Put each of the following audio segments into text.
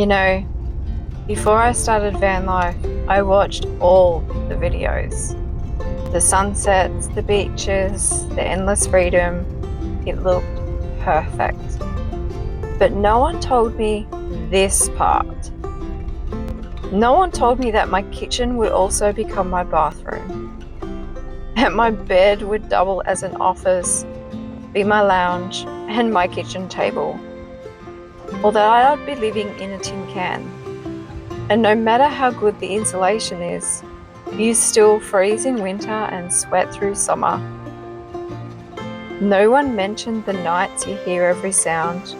You know, before I started van life, I watched all the videos. The sunsets, the beaches, the endless freedom. It looked perfect. But no one told me this part. No one told me that my kitchen would also become my bathroom. That my bed would double as an office, be my lounge, and my kitchen table. Or that I'd be living in a tin can. And no matter how good the insulation is, you still freeze in winter and sweat through summer. No one mentioned the nights you hear every sound,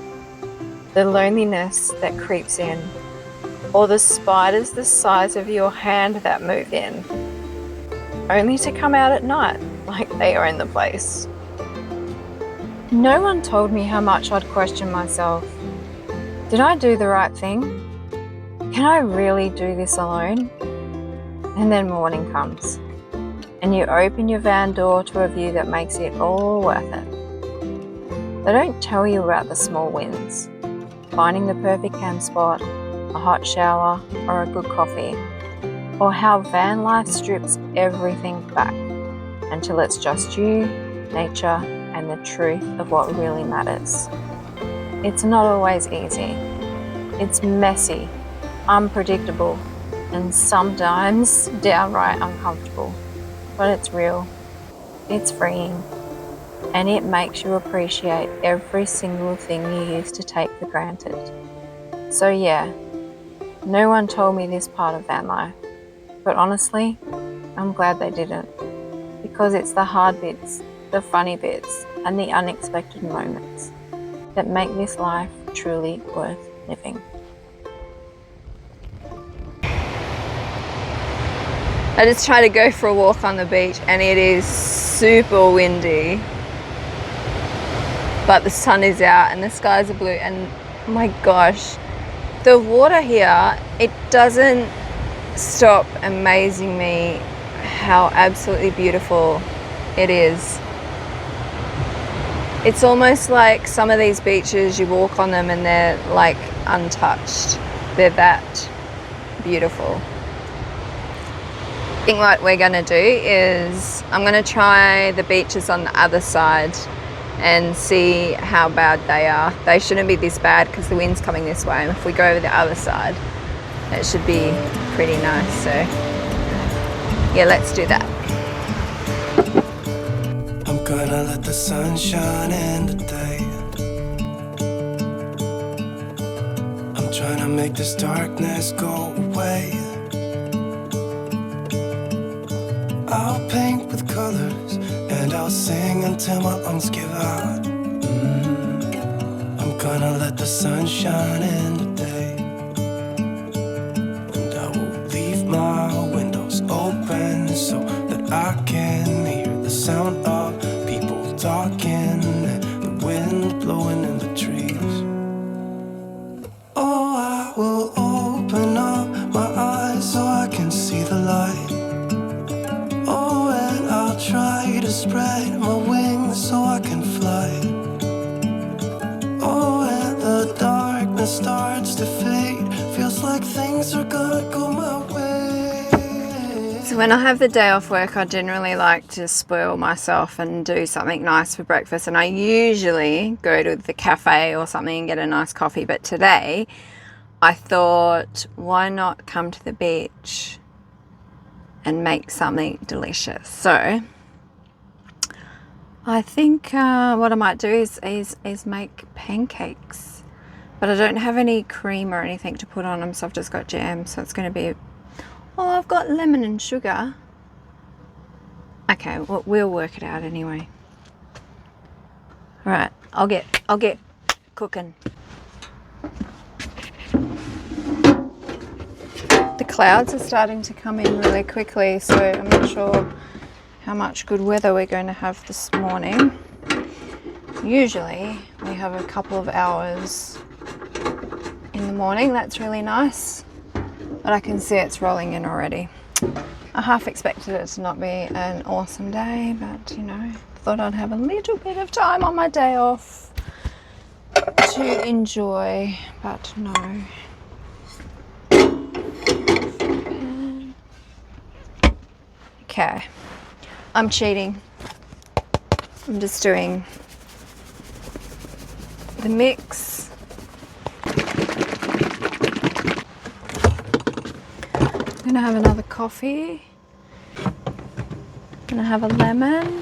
the loneliness that creeps in, or the spiders the size of your hand that move in, only to come out at night like they own the place. No one told me how much I'd question myself. Did I do the right thing? Can I really do this alone? And then morning comes, and you open your van door to a view that makes it all worth it. They don't tell you about the small wins, finding the perfect camp spot, a hot shower, or a good coffee, or how van life strips everything back until it's just you, nature, and the truth of what really matters. It's not always easy. It's messy, unpredictable, and sometimes downright uncomfortable. But it's real, it's freeing, and it makes you appreciate every single thing you used to take for granted. So yeah, no one told me this part of van life, but honestly, I'm glad they didn't, because it's the hard bits, the funny bits, and the unexpected moments that make this life truly worth living. I just tried to go for a walk on the beach and it is super windy, but the sun is out and the skies are blue, and oh my gosh, the water here, it doesn't stop amazing me how absolutely beautiful it is. It's almost like some of these beaches, you walk on them and they're like untouched. They're that beautiful. I think what we're going to do is I'm going to try the beaches on the other side and see how bad they are. They shouldn't be this bad because the wind's coming this way, and if we go over the other side it should be pretty nice. So yeah, let's do that. I'm gonna let the sun shine in today. I'm trying to make this darkness go away. I'll paint with colors and I'll sing until my lungs give out. I'm gonna let the sun shine in today, and I will leave my windows open so that I can hear the sound of people talking and the wind blowing in the trees. Oh, I will open up my eyes so I can see the light. Oh, and I'll try to spread my wings so I can fly. Oh, and the darkness starts to fade. Feels like things are gonna go my way. So when I have the day off work, I generally like to spoil myself and do something nice for breakfast, and I usually go to the cafe or something and get a nice coffee. But today I thought, why not come to the beach and make something delicious? So I think what I might do is make pancakes, but I don't have any cream or anything to put on them, so I've just got jam. So it's going to be, oh, I've got lemon and sugar. Okay, well, we'll work it out anyway. All right, I'll get cooking. The clouds are starting to come in really quickly, so I'm not sure how much good weather we're going to have this morning. Usually we have a couple of hours in the morning. That's really nice, but I can see it's rolling in already. I half expected it to not be an awesome day, but you know, thought I'd have a little bit of time on my day off to enjoy, but no. Okay, I'm cheating. I'm just doing the mix. I'm gonna have another coffee. I'm gonna have a lemon,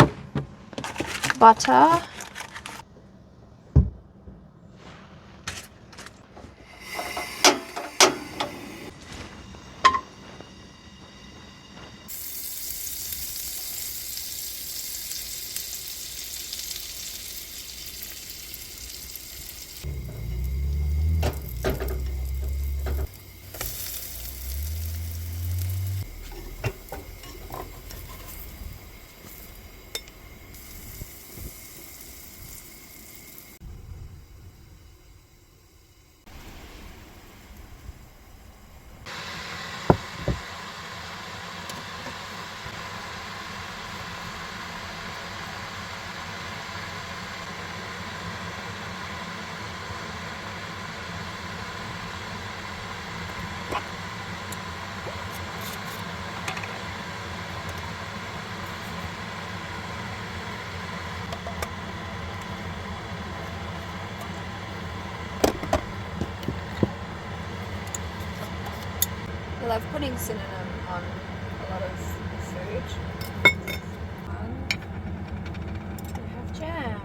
butter. I love putting cinnamon on a lot of food. We have jam.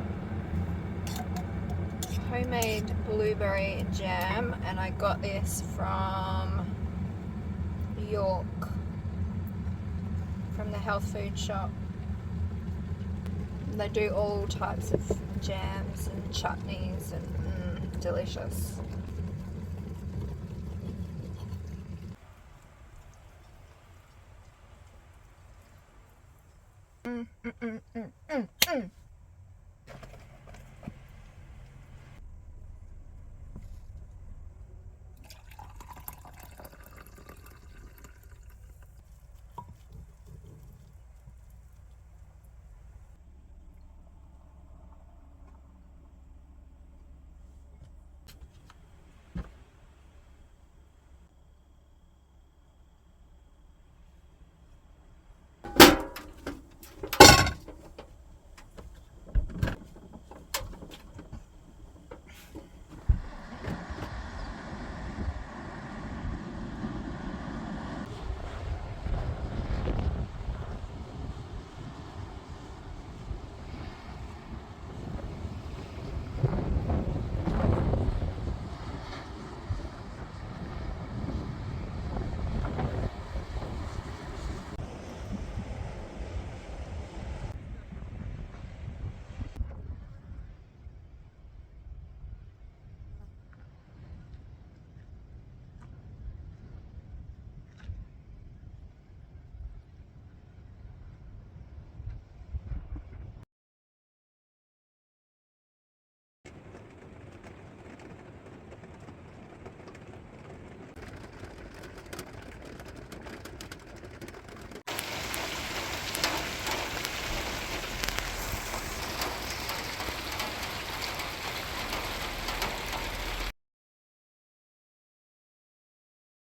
Homemade blueberry jam, and I got this from York, from the health food shop. They do all types of jams and chutneys, and delicious.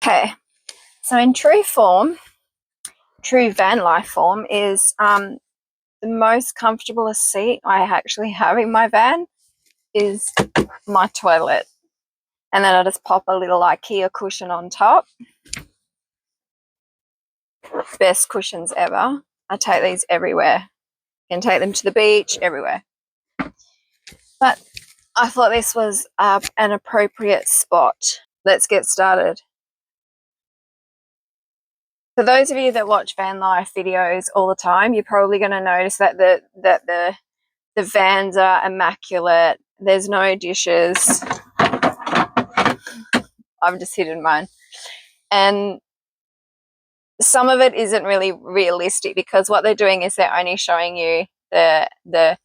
Okay, so in true form, true van life form is the most comfortable seat I actually have in my van is my toilet. And then I just pop a little IKEA cushion on top. Best cushions ever. I take these everywhere. Can take them to the beach, everywhere. But I thought this was an appropriate spot. Let's get started. For those of you that watch van life videos all the time, you're probably going to notice that the vans are immaculate. There's no dishes. I've just hidden mine. And some of it isn't really realistic because what they're doing is they're only showing you the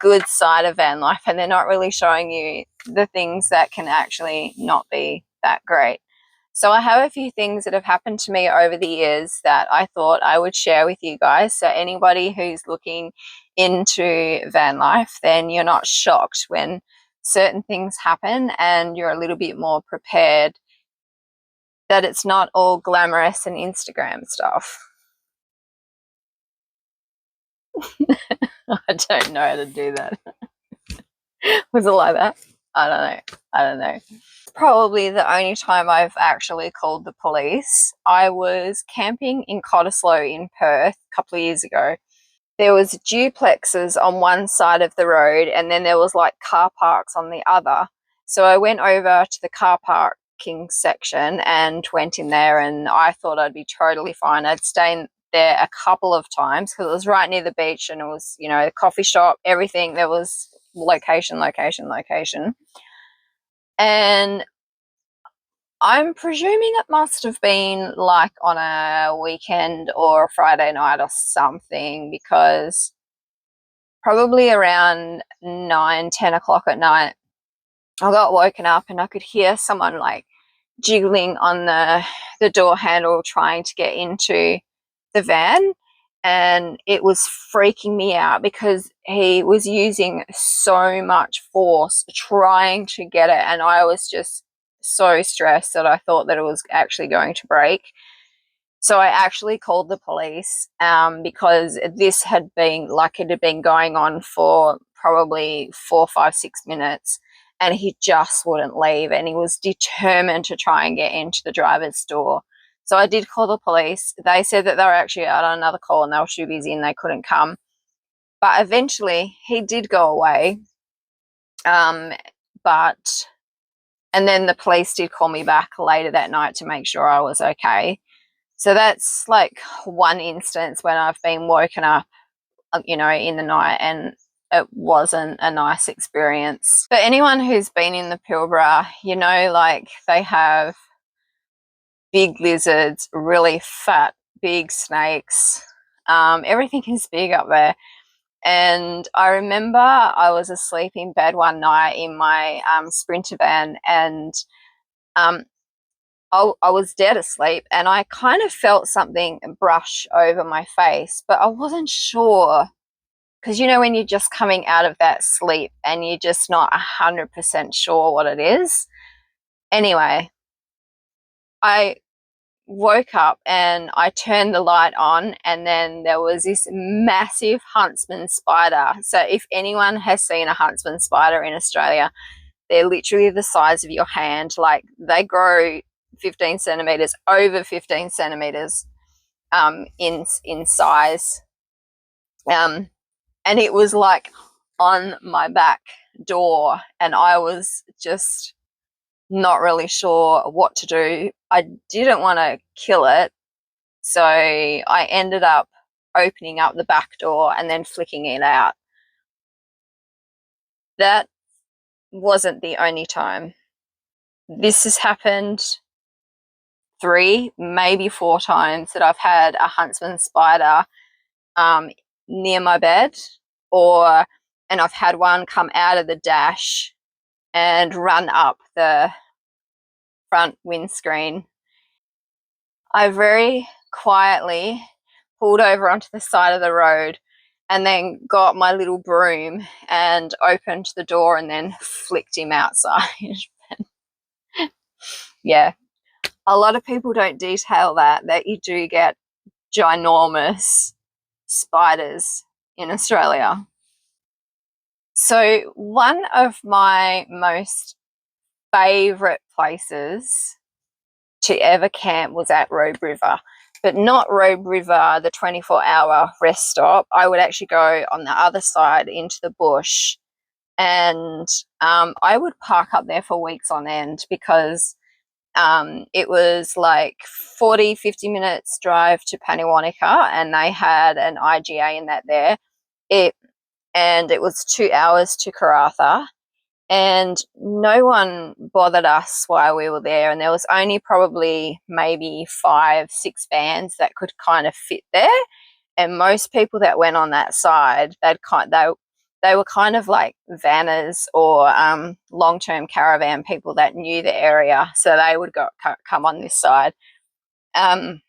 good side of van life, and they're not really showing you the things that can actually not be that great. So I have a few things that have happened to me over the years that I thought I would share with you guys. So anybody who's looking into van life, then you're not shocked when certain things happen and you're a little bit more prepared that it's not all glamorous and Instagram stuff. I don't know how to do that. Was it like that? I don't know. I don't know. Probably the only time I've actually called the police. I was camping in Cottesloe in Perth a couple of years ago. There was duplexes on one side of the road and then there was like car parks on the other. So I went over to the car parking section and went in there, and I thought I'd be totally fine. I'd stayed there a couple of times because it was right near the beach and it was, you know, the coffee shop, everything. There was location, location, location. And I'm presuming it must have been like on a weekend or a Friday night or something, because probably around 9, 10 o'clock at night, I got woken up and I could hear someone like jiggling on the door handle trying to get into the van. And it was freaking me out because he was using so much force trying to get it. And I was just so stressed that I thought that it was actually going to break. So I actually called the police because this had been like, it had been going on for probably 4, 5, 6 minutes, and he just wouldn't leave, and he was determined to try and get into the driver's door. So I did call the police. They said that they were actually out on another call and they were too busy and they couldn't come. But eventually he did go away. But and then the police did call me back later that night to make sure I was okay. So that's like one instance when I've been woken up, you know, in the night, and it wasn't a nice experience. For anyone who's been in the Pilbara, you know, like they have big lizards, really fat, big snakes. Everything is big up there. And I remember I was asleep in bed one night in my Sprinter van, and um, I was dead asleep, and I kind of felt something brush over my face, but I wasn't sure, because you know when you're just coming out of that sleep and you're just not 100% sure what it is. Anyway, I woke up and I turned the light on, and then there was this massive huntsman spider. So if anyone has seen a huntsman spider in Australia, they're literally the size of your hand. Like they grow 15 centimeters, over 15 centimeters in size. And it was like on my back door, and I was just not really sure what to do. I didn't want to kill it, so I ended up opening up the back door and then flicking it out. That wasn't the only time. This has happened 3, maybe 4 times that I've had a huntsman spider near my bed, and I've had one come out of the dash and run up the front windscreen. I very quietly pulled over onto the side of the road and then got my little broom and opened the door and then flicked him outside. Yeah, a lot of people don't detail that you do get ginormous spiders in Australia. So one of my most favourite places to ever camp was at Robe River, but not Robe River, the 24-hour rest stop. I would actually go on the other side into the bush, and I would park up there for weeks on end, because it was like 40-50 minutes drive to Paniwanika, and they had an IGA in that there. And it was 2 hours to Karratha, and no one bothered us while we were there, and there was only probably maybe 5-6 vans that could kind of fit there, and most people that went on that side, they were kind of like vanners or long-term caravan people that knew the area, so they would come on this side. And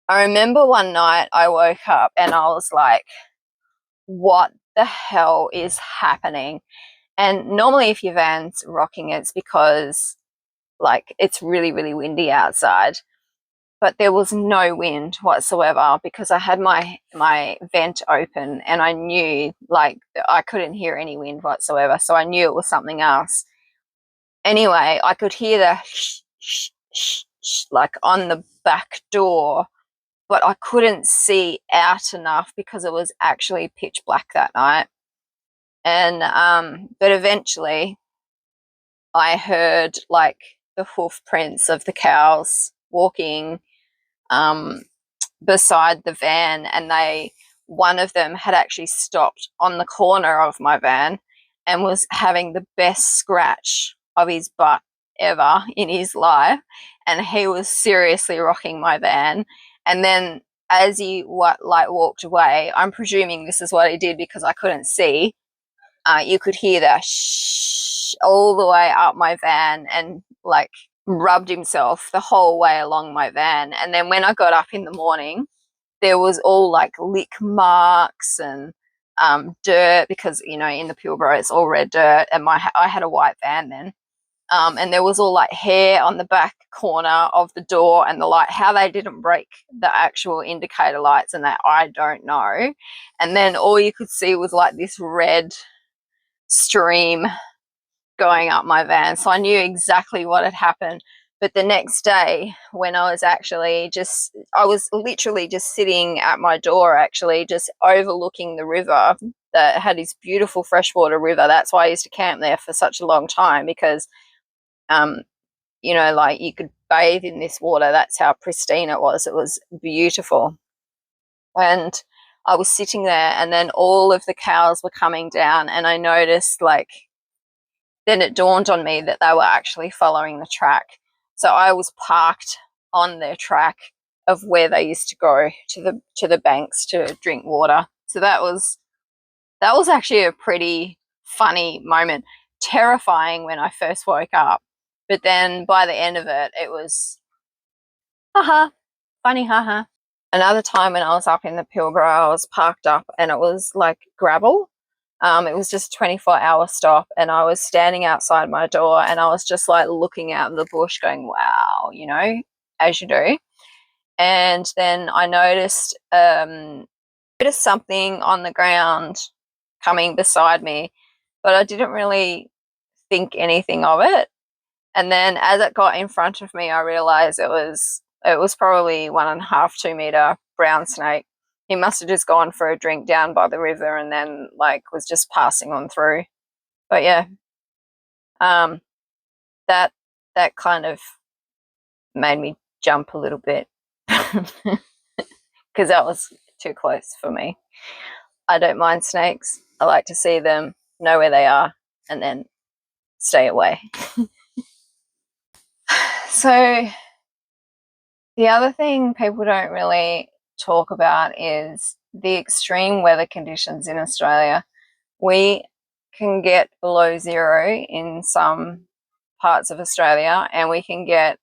I remember one night I woke up and I was like, what the hell is happening? And normally if your van's rocking, it's because like it's really, really windy outside. but there was no wind whatsoever because I had my vent open, and I knew, like, I couldn't hear any wind whatsoever, so I knew it was something else. Anyway, I could hear the shh, shh, shh, shh, like on the back door, but I couldn't see out enough because it was actually pitch black that night. And but eventually I heard like the hoof prints of the cows walking um, beside the van, and one of them had actually stopped on the corner of my van and was having the best scratch of his butt ever in his life, and he was seriously rocking my van. And then as he walked away, I'm presuming this is what he did because I couldn't see, you could hear the shh all the way up my van, and like rubbed himself the whole way along my van. And then when I got up in the morning, there was all like lick marks and dirt, because in the Pilbara it's all red dirt, and I had a white van then. And there was all like hair on the back corner of the door and the light. How they didn't break the actual indicator lights and that, I don't know. And then all you could see was like this red stream going up my van. So I knew exactly what had happened. But the next day, when I was literally just sitting at my door, actually, just overlooking the river that had this beautiful freshwater river. That's why I used to camp there for such a long time, because, like you could bathe in this water. That's how pristine it was. It was beautiful. And I was sitting there, and then all of the cows were coming down, and I noticed, like, then it dawned on me that they were actually following the track. So I was parked on their track of where they used to go to the banks to drink water. So that was actually a pretty funny moment. Terrifying when I first woke up, but then by the end of it, it was haha, funny haha. Another time when I was up in the Pilbara, I was parked up and it was like gravel. It was just a 24-hour stop, and I was standing outside my door, and I was just like looking out of the bush going, wow, as you do. And then I noticed something on the ground coming beside me, but I didn't really think anything of it. And then as it got in front of me, I realized it was probably 1.5, 2 meter brown snake. He must have just gone for a drink down by the river and then like was just passing on through. But yeah, that kind of made me jump a little bit because that was too close for me. I don't mind snakes. I like to see them, know where they are, and then stay away. So the other thing people don't really talk about is the extreme weather conditions in Australia. We can get below zero in some parts of Australia, and we can get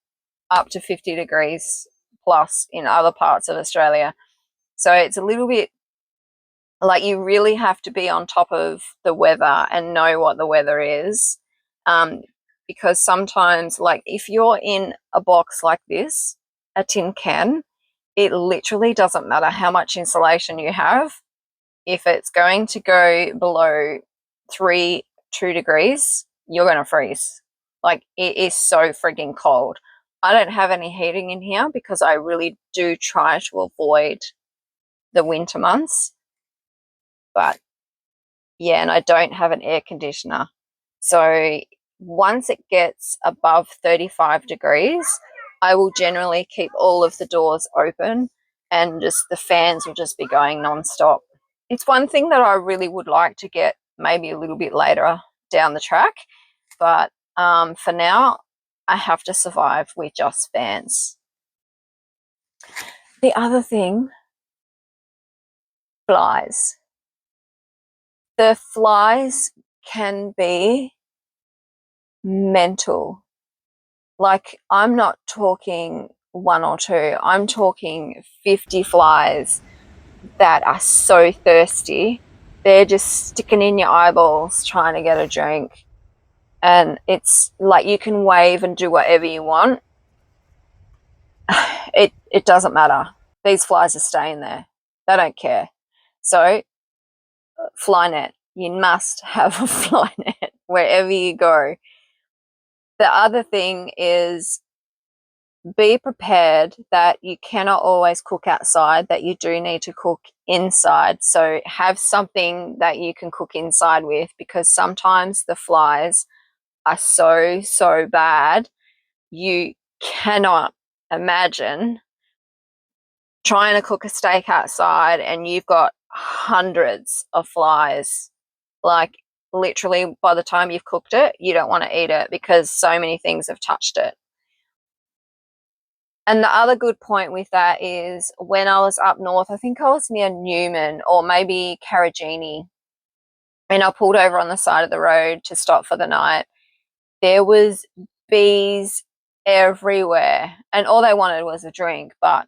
up to 50 degrees plus in other parts of Australia. So it's a little bit like you really have to be on top of the weather and know what the weather is. Because sometimes, like if you're in a box like this, a tin can, it literally doesn't matter how much insulation you have. If it's going to go below 2 degrees, you're going to freeze. Like it is so frigging cold. I don't have any heating in here because I really do try to avoid the winter months. But yeah, and I don't have an air conditioner. So once it gets above 35 degrees, I will generally keep all of the doors open, and just the fans will just be going nonstop. It's one thing that I really would like to get maybe a little bit later down the track, but for now, I have to survive with just fans. The other thing, flies. The flies can be mental. Like, I'm not talking one or two, I'm talking 50 flies that are so thirsty. They're just sticking in your eyeballs trying to get a drink. And it's like you can wave and do whatever you want. it doesn't matter. These flies are staying there. They don't care. So fly net. You must have a fly net wherever you go. The other thing is be prepared that you cannot always cook outside, that you do need to cook inside. So have something that you can cook inside with, because sometimes the flies are so bad you cannot imagine trying to cook a steak outside and you've got hundreds of flies. Like literally by the time you've cooked it, you don't want to eat it because so many things have touched it. And the other good point with that is when I was up north, I think I was near Newman or maybe Carragini, and I pulled over on the side of the road to stop for the night. There was bees everywhere and all they wanted was a drink, but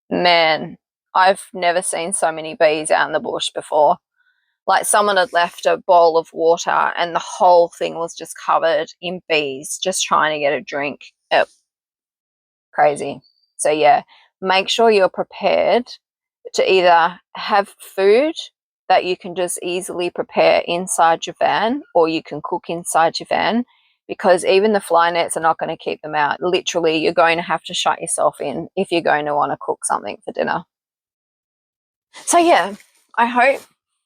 man, I've never seen so many bees out in the bush before. Like someone had left a bowl of water and the whole thing was just covered in bees just trying to get a drink. Crazy. So yeah, make sure you're prepared to either have food that you can just easily prepare inside your van, or you can cook inside your van, because even the fly nets are not going to keep them out. Literally, you're going to have to shut yourself in if you're going to want to cook something for dinner. So yeah, I hope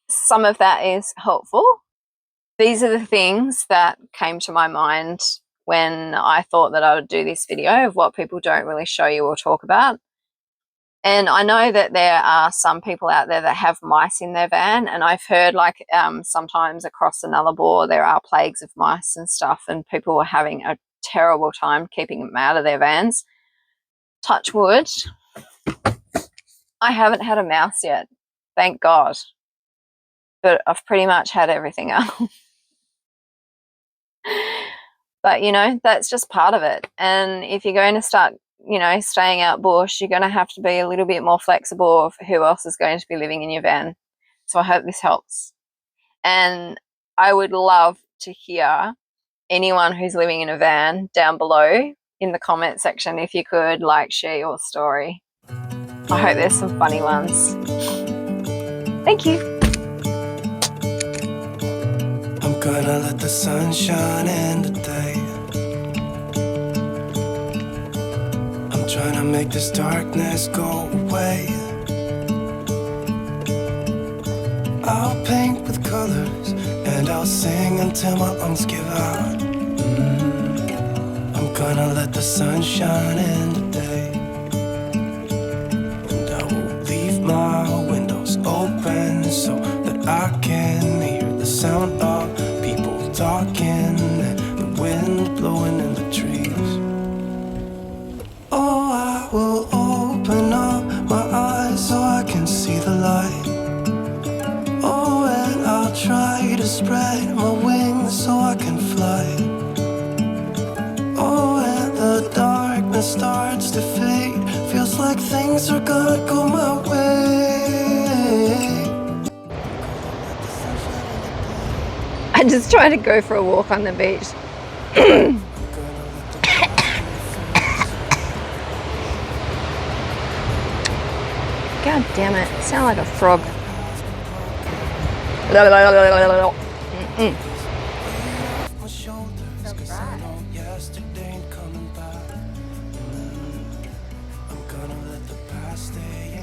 some of that is helpful. These are the things that came to my mind when I thought that I would do this video of what people don't really show you or talk about. And I know that there are some people out there that have mice in their van, and I've heard like sometimes across the Nullarbor there are plagues of mice and stuff, and people are having a terrible time keeping them out of their vans. Touch wood, I haven't had a mouse yet, thank God, but I've pretty much had everything else. But you know, that's just part of it. And if you're going to start, you know, staying out bush, you're going to have to be a little bit more flexible of who else is going to be living in your van. So I hope this helps. And I would love to hear anyone who's living in a van down below in the comment section if you could like share your story. I hope there's some funny ones. Thank you. I'm gonna let the sun shine in today. I'm trying to make this darkness go away. I'll paint with colors and I'll sing until my lungs give out. I'm gonna let the sun shine in today. And I will leave my windows open so that I can hear the sound of people talking and the wind blowing in the trees. Oh, I will open up my eyes so I can see the light. Oh, and I'll try to spread my wings so I can fly. Oh, and the darkness starts to fade. Feels like things are gonna go my way. I just tried to go for a walk on the beach. God damn it, I sound like a frog.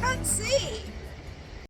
Can't see.